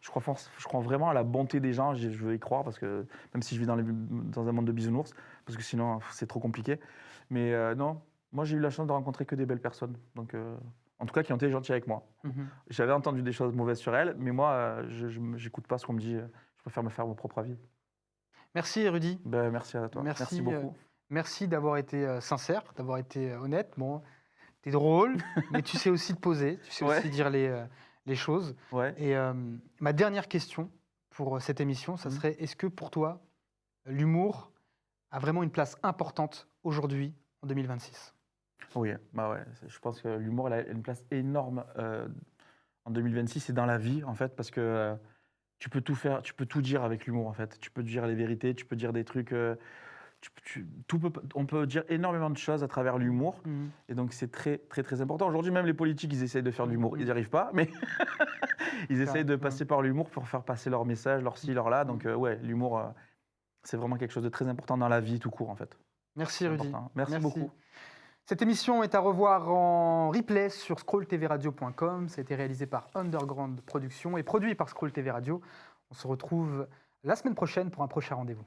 Je crois vraiment à la bonté des gens. Je veux y croire parce que même si je vis dans un monde de bisounours, parce que sinon c'est trop compliqué. Mais non, moi j'ai eu la chance de rencontrer que des belles personnes. Donc, en tout cas, qui ont été gentilles avec moi. J'avais entendu des choses mauvaises sur elles, mais moi, je n'écoute pas ce qu'on me dit. Je préfère me faire mon propre avis. Merci Rudy. Ben, merci à toi. Merci beaucoup. Merci d'avoir été sincère, d'avoir été honnête. Bon, t'es drôle, mais tu sais aussi te poser, tu sais aussi dire les choses. Ouais. Et ma dernière question pour cette émission, ça serait, est-ce que pour toi, l'humour a vraiment une place importante aujourd'hui, en 2026? Oui, bah ouais. Je pense que l'humour a une place énorme en 2026 et dans la vie, en fait, parce que tu peux tout faire, tu peux tout dire avec l'humour, en fait. Tu peux dire les vérités, tu peux dire des trucs... on peut dire énormément de choses à travers l'humour. Et donc, c'est très, très, très important. Aujourd'hui, même les politiques, ils essayent de faire de l'humour. Ils n'y arrivent pas, mais ils essayent de passer par l'humour pour faire passer leur message, leur ci, leur là. Donc, ouais, l'humour, c'est vraiment quelque chose de très important dans la vie tout court, en fait. Merci, Rudy. Merci beaucoup. Cette émission est à revoir en replay sur scrolltvradio.com. Ça a été réalisé par Underground Productions et produit par Scroll TV Radio. On se retrouve la semaine prochaine pour un prochain rendez-vous.